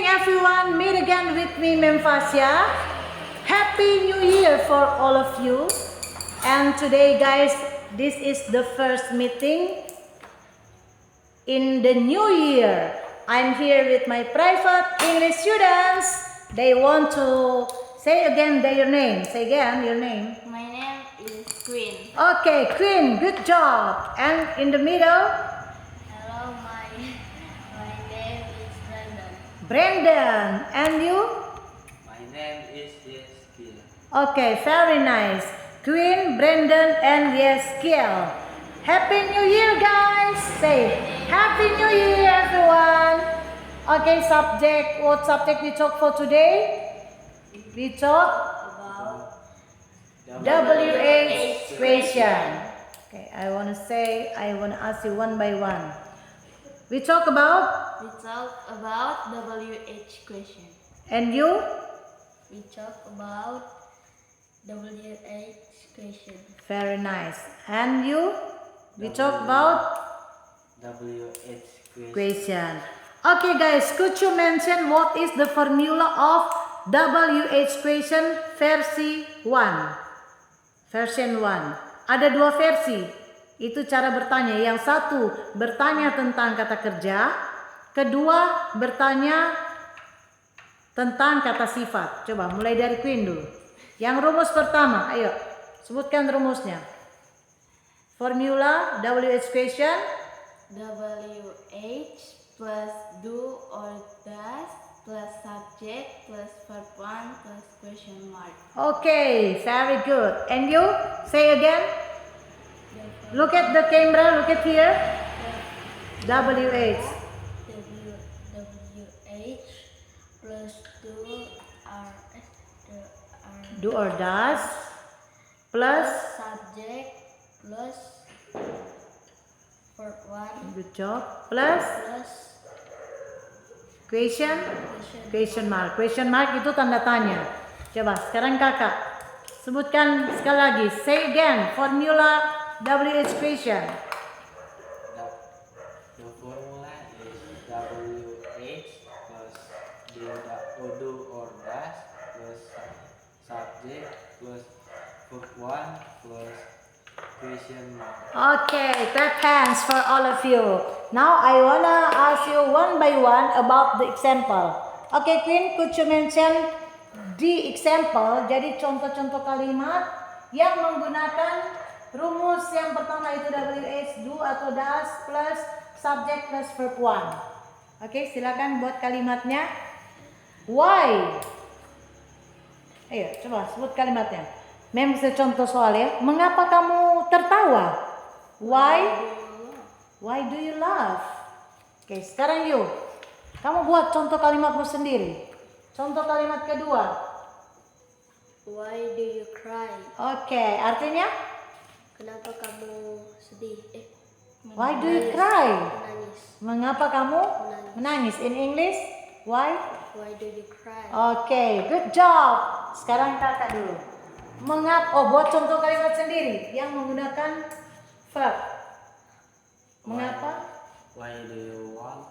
everyone, meet again with me, Memfasia. Happy New Year for all of you. And today guys, this is the first meeting in the new year. I'm here with my private English students. They want to say again their name. Say again your name. My name is Queen. Okay, Queen, good job. And in the middle, Hello, my name is Brandon. Brandon. And you? My name is Yeskiel. Okay, very nice. Queen, Brandon, and Yeskiel. Happy New Year, guys. Say Happy New Year, everyone. Okay, subject. What subject we talk for today? We talk About WH question. Okay, I want to ask you one by one. We talk about, WH question. and you? We talk about WH question. Very nice. And you? We talk about WH question. Okay guys, could you mention what is the formula of WH question versi 1? Version 1. Ada dua versi. Itu cara bertanya. Yang satu bertanya tentang kata kerja, kedua bertanya tentang kata sifat. Coba mulai dari Queen dulu. Yang rumus pertama, ayo sebutkan rumusnya. Formula WH question. WH plus do or does plus subject plus verb 1 plus question mark. Okay, very good. And you say again. Look at the camera. Look at here. WH. WH plus Do or does plus. subject plus verb 1 Good job. Plus plus question. Question mark. Question mark itu tanda tanya. Coba sekarang kakak sebutkan sekali lagi. Say again. Formula WH question. The formula is WH plus do or does plus subject plus verb 1 plus question mark. Okay, clap hands for all of you. Now I wanna ask you one by one about the example. Okay, Queen, could you mention the example? Jadi contoh-contoh kalimat yang menggunakan rumus yang pertama itu WH, do atau does plus subject plus verb 1. Oke, silakan buat kalimatnya. Why? Ayo, coba sebut kalimatnya. Mem bisa contoh soal ya. Mengapa kamu tertawa? Why do you laugh? Oke, sekarang yuk. Kamu buat contoh kalimatmu sendiri. Contoh kalimat kedua. Why do you cry? Oke, artinya? Kenapa kamu sedih? Why do you cry? Menangis. Mengapa kamu menangis? In English, why? Why do you cry? Oke, good job. Sekarang kakak dulu. Buat contoh kalimat sendiri yang menggunakan verb. Mengapa? Why do you walk?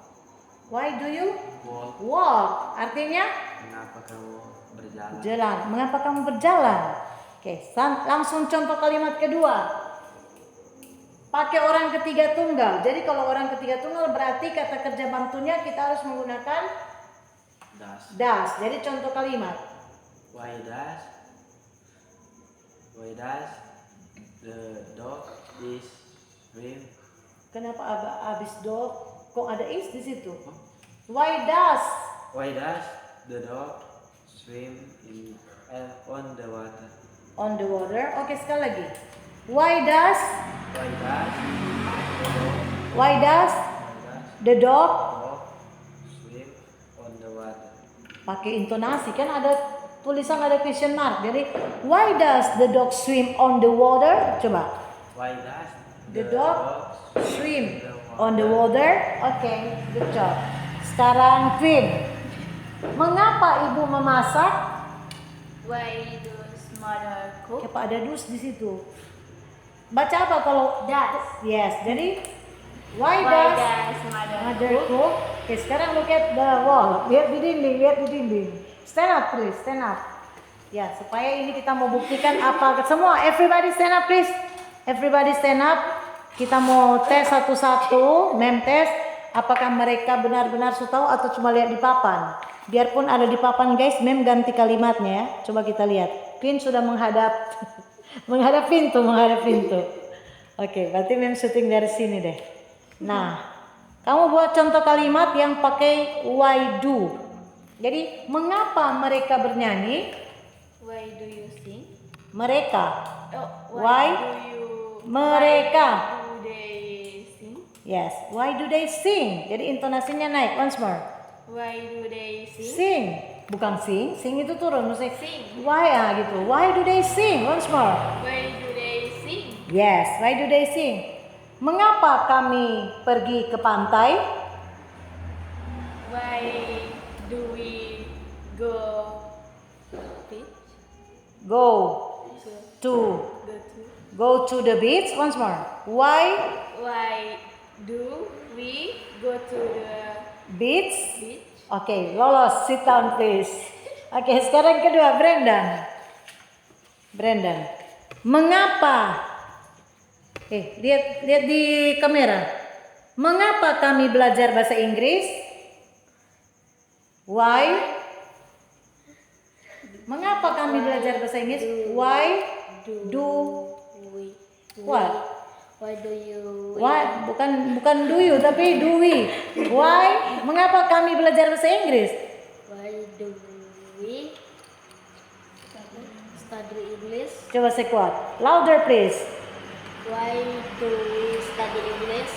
Why do you Walk. walk? Artinya? Mengapa kamu berjalan? Jalan. Mengapa kamu berjalan? Oke, langsung contoh kalimat kedua. Pakai orang ketiga tunggal. Jadi kalau orang ketiga tunggal berarti kata kerja bantunya kita harus menggunakan Does. Jadi contoh kalimat. Why does the dog is swim? Kenapa abis dog kok ada is di situ? Why does Why does the dog swim on the water? on the water? Oke, sekali lagi. Why does Why does the the dog dog swim on the water? pakai intonasi kan ada tulisan ada question mark. Jadi why does the dog swim on the water? Coba. Why does The dog swim on the water. Oke, good job. Sekarang Queen. Mengapa ibu memasak? Why does mother cook? Apa ada dus di situ? Baca apa kalau Does. yes. Jadi Why Why does does mother mother cook? cook? Oke, sekarang look at the wall. Lihat di dinding, lihat di dinding. Stand up, please. Stand up. Ya, supaya ini kita mau buktikan apa semua. Everybody stand up, please. Everybody stand up. Kita mau tes satu-satu, mem tes. Apakah mereka benar-benar sudah tahu atau cuma lihat di papan? Biarpun ada di papan, guys, mem ganti kalimatnya ya. Coba kita lihat. Queen sudah menghadap menghadap pintu. Oke, berarti mem syuting dari sini deh. Nah, kamu buat contoh kalimat yang pakai why do. Jadi, mengapa mereka bernyanyi? Why do you sing? Mereka. Oh, Why? Mereka. Why do they sing? Yes, why do they sing? Jadi intonasinya naik, once more. Why do they sing? Sing, bukan sing itu turun, mesti Sing. why gitu. Why do they sing? Once more. Why do they sing? Yes, why do they sing? Mengapa kami pergi ke pantai? Why do we go beach? Go to Go to. go to the beach. Once more. Why Why do we go to the beach? beach? Oke, lolos. Sit down, please. Oke, sekarang kedua, Brandon. Mengapa? Lihat di kamera. Mengapa kami belajar bahasa Inggris? Why? Mengapa kami belajar bahasa Inggris? Why do we? what? Why do you? What? Bukan do you tapi do we. Why? Mengapa kami belajar bahasa Inggris? Why do we study English? Coba sekuat. Louder please. Why do we study English?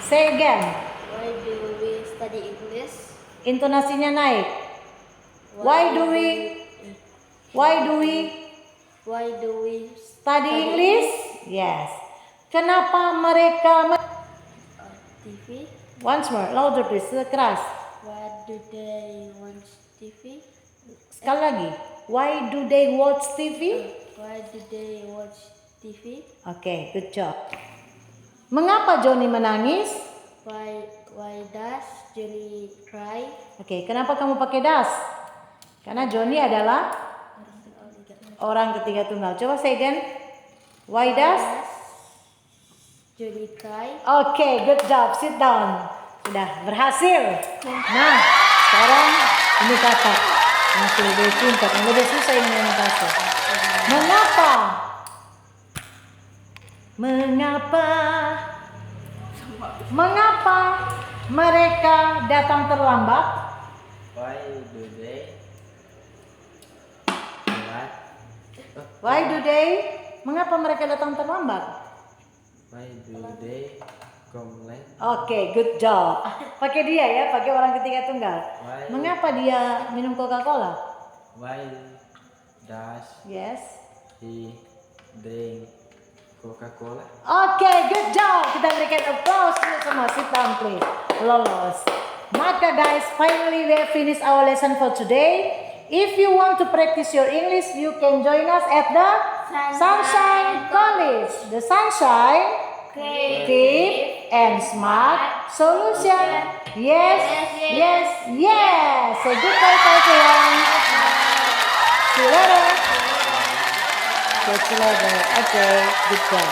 Say again. Why do we study English? Intonasinya naik. Why do we Why do we study English? Yes. Kenapa mereka TV? Once more, louder please, keras. Why do they watch TV? Sekali lagi. Why do they watch TV? Why do they watch TV? Oke, good job. Mengapa Johnny menangis? Why does Johnny cry? Oke, kenapa kamu pakai das? Karena Johnny adalah orang ketiga tunggal. Coba say again. Why does? Johnny cry? Oke, good job. Sit down. Sudah berhasil. Nah, sekarang ini kakak. Masih lebih pintar. Yang lebih susah ini yang kakak. Mengapa mereka datang terlambat? Why do they? What? Why do they? Mengapa mereka datang terlambat? Why do they come late? Oke, good job. Pakai dia ya, pakai orang ketiga tunggal. Why? Mengapa dia minum Coca-Cola? Why does Yes. he drink Coca-Cola? Oke, good job. Kita berikan applause dulu semua. Sit down please. Lolos. Maka guys, finally we have finished our lesson for today. If you want to practice your English, you can join us at the Sunshine College. The Sunshine Creative and Smart Solution. Yes. So goodbye everyone. See you later. Okay, good job.